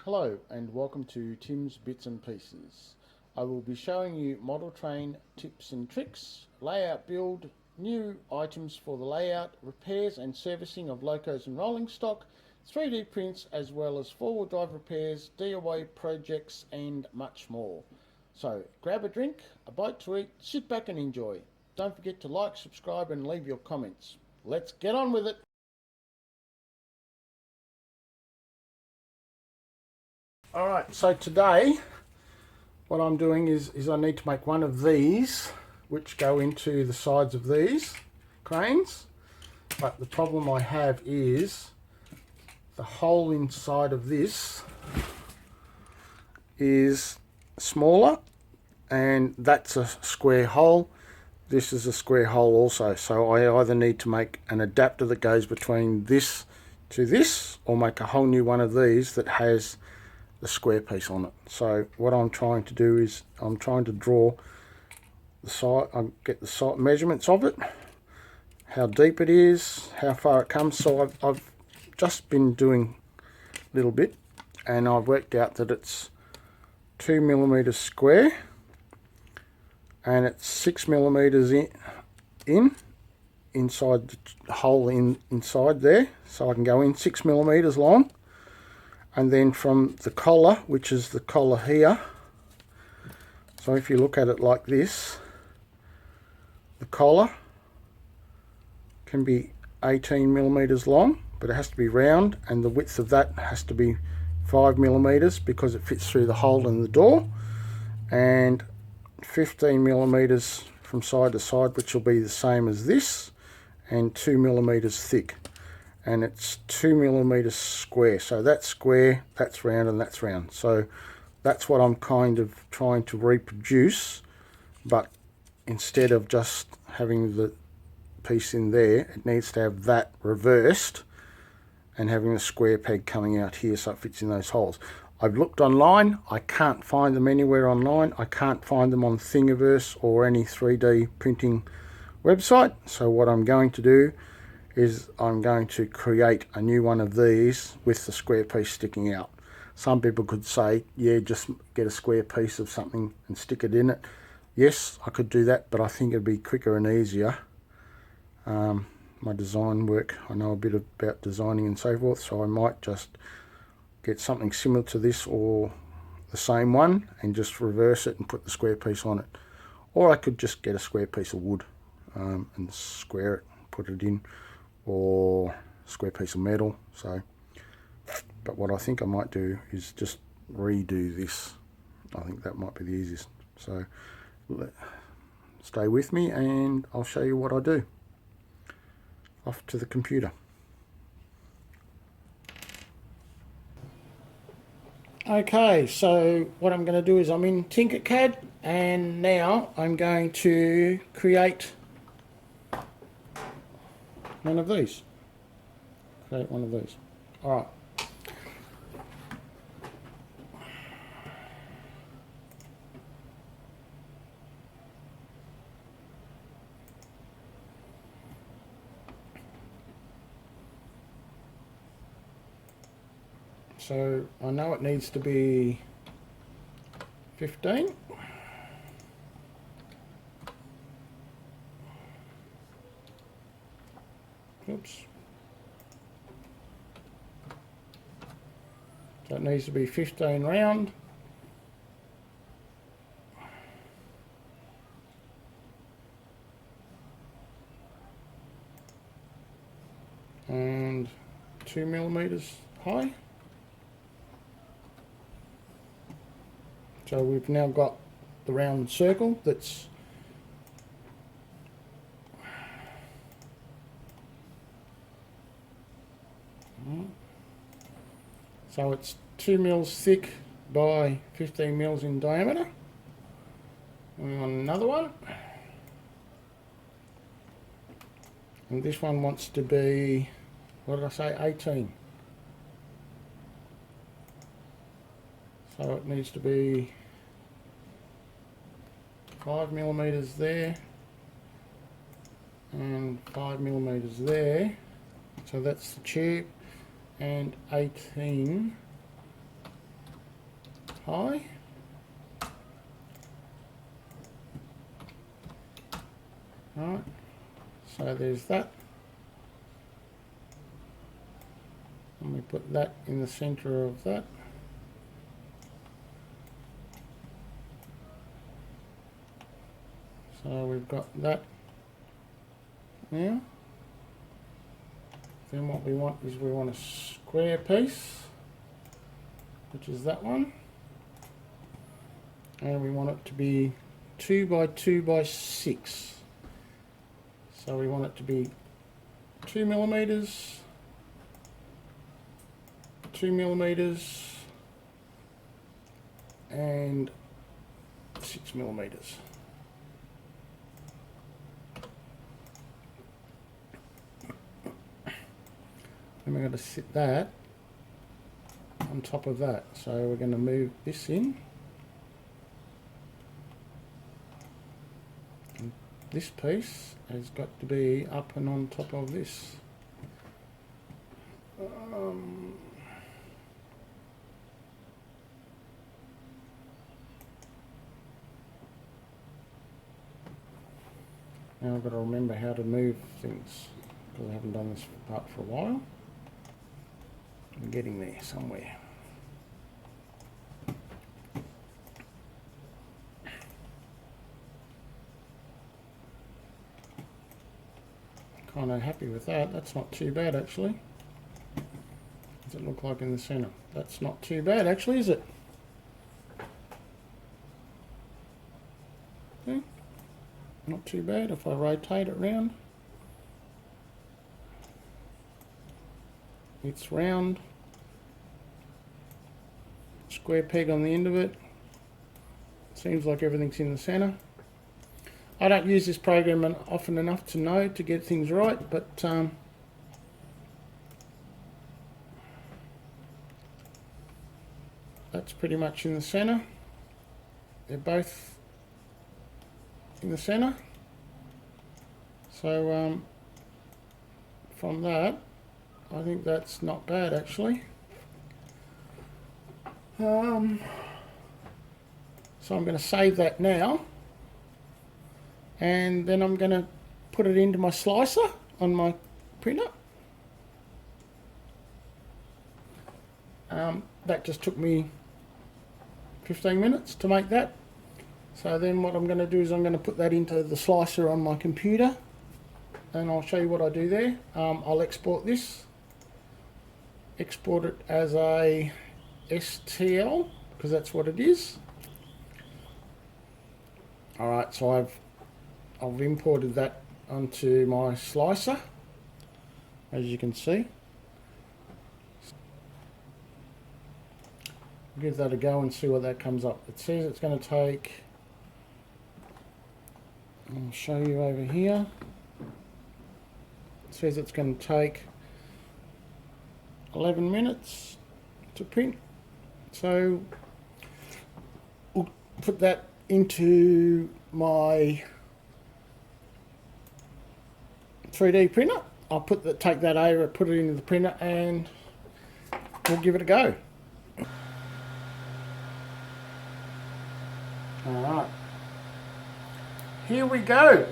Hello and welcome to Tim's Bits and Pieces. I will be showing you model train tips and tricks, layout build, new items for the layout, repairs and servicing of locos and rolling stock, 3D prints as well as four-wheel drive repairs, DIY projects and much more. So grab a drink, a bite to eat, sit back and enjoy. Don't forget to like, subscribe and leave your comments. Let's get on with it. Alright, so today what I'm doing is I need to make one of these which go into the sides of these cranes, but the problem I have is the hole inside of this is smaller and that's a square hole. This is a square hole also, so I either need to make an adapter that goes between this to this or make a whole new one of these that has the square piece on it. So what I'm trying to do is I'm trying to draw the side, I get the side measurements of it, how deep it is, how far it comes. So I've just been doing a little bit and I've worked out that it's 2 millimeters square and it's 6 millimeters inside the hole inside there, so I can go in 6 millimeters long. And then from the collar, which is the collar here, so if you look at it like this, the collar can be 18 millimeters long, but it has to be round, and the width of that has to be 5 millimeters because it fits through the hole in the door, and 15 millimeters from side to side, which will be the same as this, and 2 millimeters thick. And it's 2 millimeters square, so that's square, that's round and that's round. So that's what I'm kind of trying to reproduce, but instead of just having the piece in there, it needs to have that reversed and having a square peg coming out here so it fits in those holes. I've looked online, I can't find them anywhere online. I can't find them on Thingiverse or any 3D printing website. So what I'm going to do is I'm going to create a new one of these with the square piece sticking out. Some people could say, yeah, just get a square piece of something and stick it in it. Yes, I could do that, but I think it'd be quicker and easier. My design work, I know a bit about designing and so forth, so I might just get something similar to this or the same one and just reverse it and put the square piece on it. Or I could just get a square piece of wood and square it, put it in, or square piece of metal. So, but what I think I might do is just redo this. I think that might be the easiest. So stay with me and I'll show you what I do. Off to the computer. Okay, so what I'm going to do is I'm in Tinkercad and now I'm going to create one of these. Create one of these. Alright. So I know it needs to be 15. Oops. So it needs to be 15 round. And 2 millimeters high. So we've now got the round circle that's so it's 2 mils thick by 15 mils in diameter. And on another one. And this one wants to be, what did I say, 18. So it needs to be 5 millimeters there and 5 millimeters there. So that's the tube, and 18 high. Right, so there's that. And we put that in the center of that. So we've got that now. Then what we want is we want a square piece, which is that one. And we want it to be 2 by 2 by 6. So we want it to be 2 millimeters, 2 millimeters, and 6 millimeters. And we're going to sit that on top of that. So we're going to move this in. And this piece has got to be up and on top of this. Now I've got to remember how to move things, because I haven't done this part for a while. I'm getting there somewhere. Kind of happy with that. That's not too bad actually. Does it look like in the center? That's not too bad actually, is it? Okay. Not too bad if I rotate it round. It's round. Square peg on the end of it. Seems like everything's in the center. I don't use this program often enough to know to get things right, but that's pretty much in the center. They're both in the center. So from that, I think that's not bad actually. So I'm going to save that now, and then I'm going to put it into my slicer on my printer. That just took me 15 minutes to make that. So then what I'm going to do is I'm going to put that into the slicer on my computer, and I'll show you what I do there. I'll export this, export it as a STL, because that's what it is. Alright, so I've imported that onto my slicer, as you can see. Give that a go and see what that comes up. It says it's going to take, I'll show you over here. It says it's going to take 11 minutes to print. So we'll put that into my 3D printer. I'll take that over, put it into the printer, and we'll give it a go. Alright, here we go.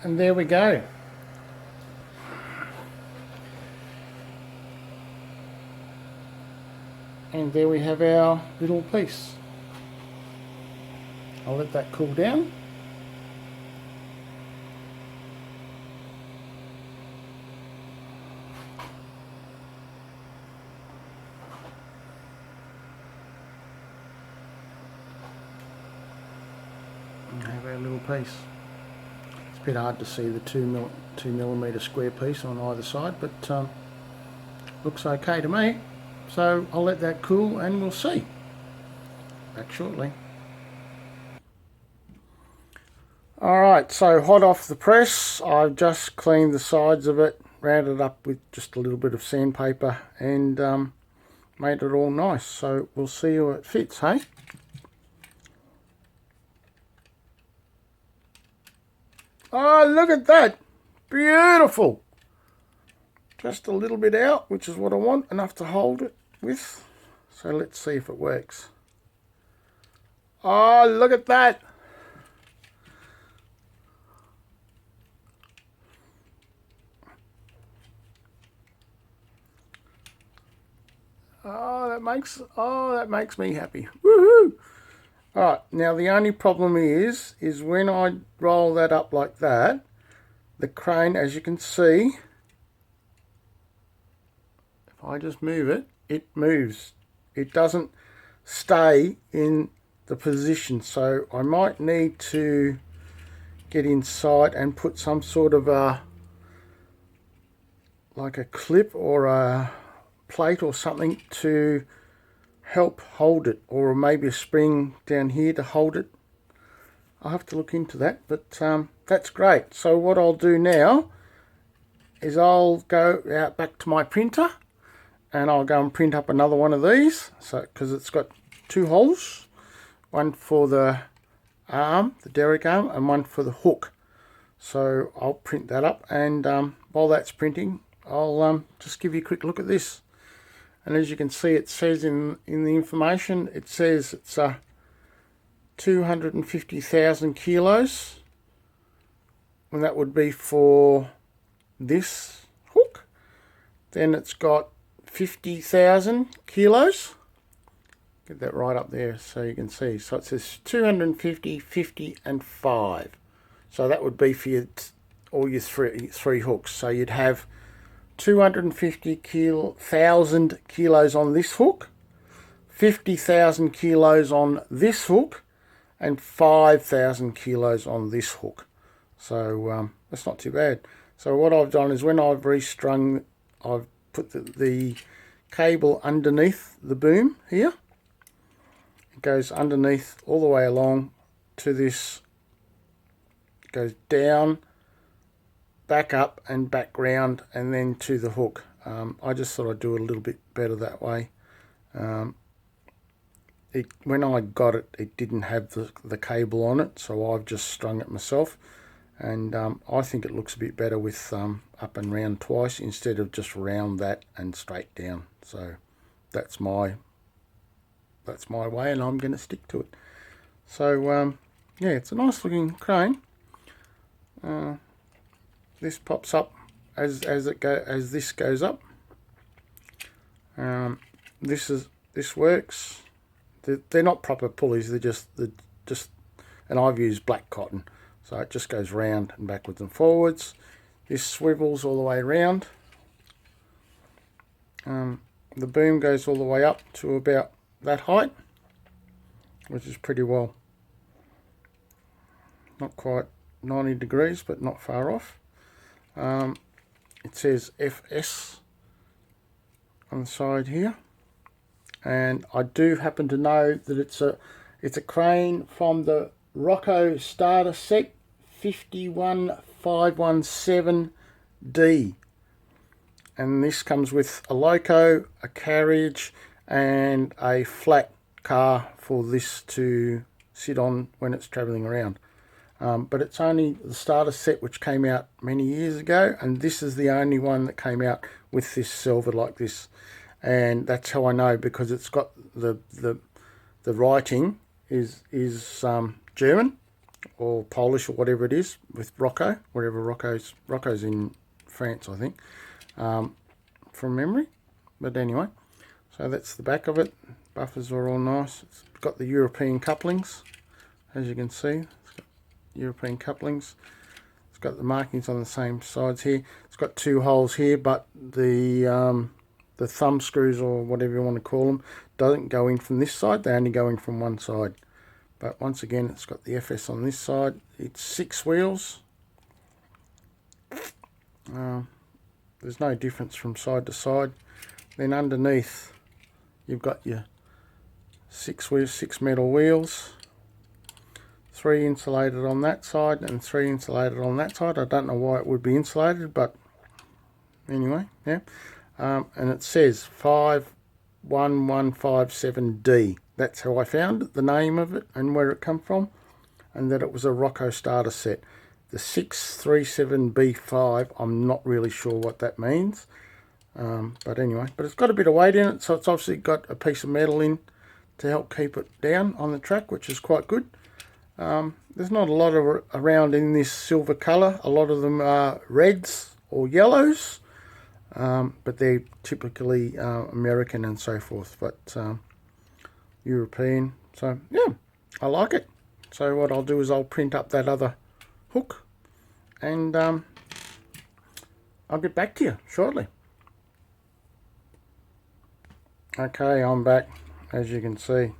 And there we go. And there we have our little piece. I'll let that cool down. And have our little piece. It's a bit hard to see the 2mm square piece on either side, but looks okay to me. So I'll let that cool and we'll see. Back shortly. Alright, so hot off the press, I've just cleaned the sides of it, rounded up with just a little bit of sandpaper and made it all nice. So we'll see how it fits, hey? Oh, look at that! Beautiful! Just a little bit out, which is what I want, enough to hold it with. So let's see if it works. Oh, look at that! Oh, that makes me happy. Woohoo! Alright, now the only problem is when I roll that up like that, the crane, as you can see, if I just move it, it moves. It doesn't stay in the position, so I might need to get inside and put some sort of like a clip or a plate or something to help hold it, or maybe a spring down here to hold it. I'll have to look into that, but that's great. So what I'll do now is I'll go out back to my printer and I'll go and print up another one of these, so because it's got two holes, one for the arm, the derrick arm, and one for the hook. So I'll print that up, and while that's printing, I'll just give you a quick look at this. And as you can see, it says in the information, it says it's 250,000 kilos, and that would be for this hook. Then it's got 50,000 kilos. Get that right up there so you can see. So it says 250, 50 and 5. So that would be for all your three hooks. So you'd have 250,000 kilos on this hook, 50,000 kilos on this hook, and 5,000 kilos on this hook. So that's not too bad. So what I've done is when I've restrung, I've put the cable underneath the boom here. It goes underneath all the way along to this, it goes down, back up and back round, and then to the hook. I just thought I'd do it a little bit better that way. When I got it, it didn't have the cable on it, so I've just strung it myself, and I think it looks a bit better with up and round twice instead of just round that and straight down. So that's my way, and I'm going to stick to it. So yeah, it's a nice looking crane. This pops up as this goes up. This works. They're not proper pulleys. They're just and I've used black cotton, so it just goes round and backwards and forwards. This swivels all the way around. The boom goes all the way up to about that height, which is pretty well. Not quite 90 degrees, but not far off. It says FS on the side here, and I do happen to know that it's a crane from the Roco starter set 51517D, and this comes with a loco, a carriage, and a flat car for this to sit on when it's travelling around. But it's only the starter set, which came out many years ago, and this is the only one that came out with this silver like this. And that's how I know, because it's got the writing is German, or Polish or whatever it is with Roco, wherever Roco's in France, I think, from memory. But anyway, so that's the back of it. Buffers are all nice. It's got the European couplings, as you can see. It's got European couplings. It's got the markings on the same sides here. It's got 2 holes here, but the thumb screws, or whatever you want to call them, doesn't go in from this side. They only go in from one side. But once again, it's got the FS on this side. It's 6 wheels. There's no difference from side to side. Then underneath, you've got your 6 wheels, 6 metal wheels. 3 insulated on that side and 3 insulated on that side. I don't know why it would be insulated, but anyway, yeah. And it says 51157D. That's how I found it, the name of it and where it come from, and that it was a Roco starter set. The 637B5, I'm not really sure what that means, but anyway, but it's got a bit of weight in it, so it's obviously got a piece of metal in to help keep it down on the track, which is quite good. There's not a lot of around in this silver colour. A lot of them are reds or yellows, but they're typically American and so forth, but European. So yeah, I like it. So what I'll do is I'll print up that other hook, and I'll get back to you shortly. Okay, I'm back. As you can see,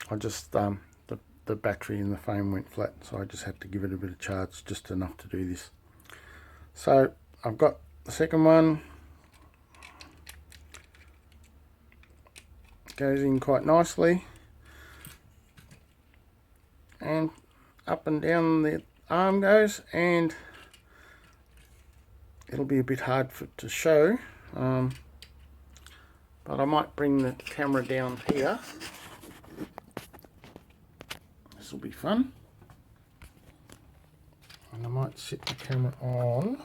I just the battery in the phone went flat, so I just had to give it a bit of charge, just enough to do this. So I've got the second one. Goes in quite nicely, and up and down the arm goes, and it'll be a bit hard to show, but I might bring the camera down here. This will be fun, and I might sit the camera on.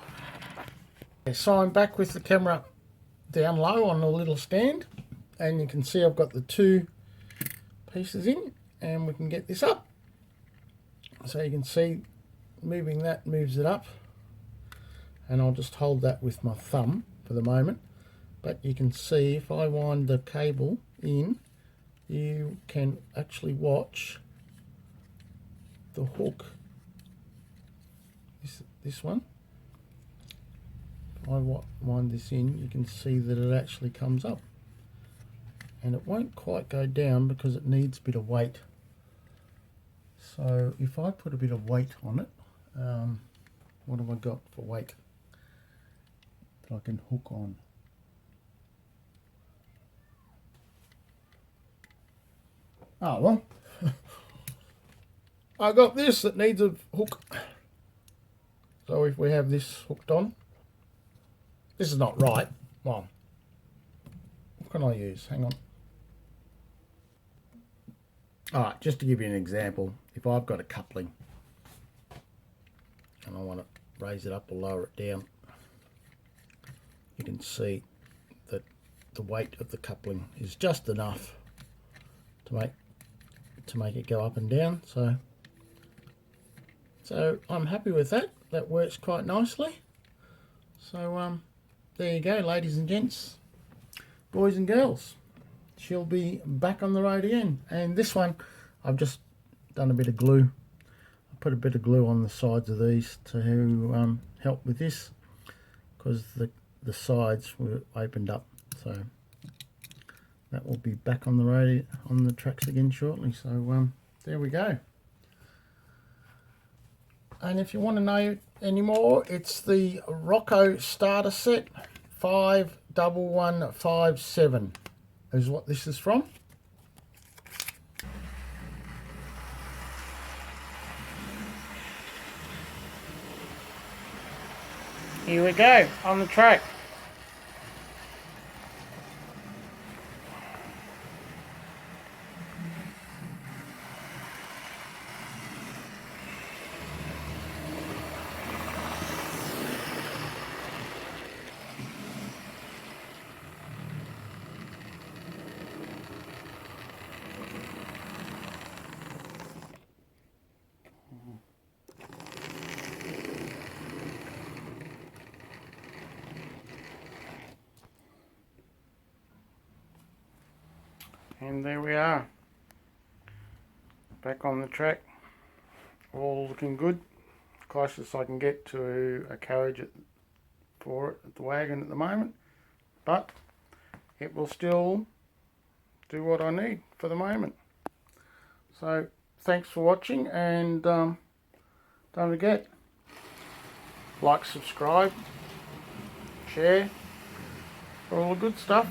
Okay, so I'm back with the camera down low on a little stand, and you can see I've got the 2 pieces in, and we can get this up. So you can see moving that moves it up, and I'll just hold that with my thumb for the moment. But you can see if I wind the cable in, you can actually watch the hook, this one. If I wind this in, you can see that it actually comes up, and it won't quite go down because it needs a bit of weight. So if I put a bit of weight on it, what have I got for weight that I can hook on? Oh well, I got this that needs a hook. So if we have this hooked on, this is not right. Well, what can I use? Hang on. Alright, just to give you an example, if I've got a coupling and I want to raise it up or lower it down, you can see that the weight of the coupling is just enough to make it go up and down. So I'm happy with that. That works quite nicely. So there you go, ladies and gents, boys and girls. She'll be back on the road again. And this one, I've just done a bit of glue. I put a bit of glue on the sides of these to help with this, because the sides were opened up. So that will be back on the road, on the tracks again shortly. So there we go. And if you want to know any more, it's the Roco starter set 51157 is what this is from. Here we go, on the track. And there we are, back on the track, all looking good. Closest I can get to a carriage for it at the wagon at the moment, but it will still do what I need for the moment. So thanks for watching, and don't forget, like, subscribe, share, all the good stuff.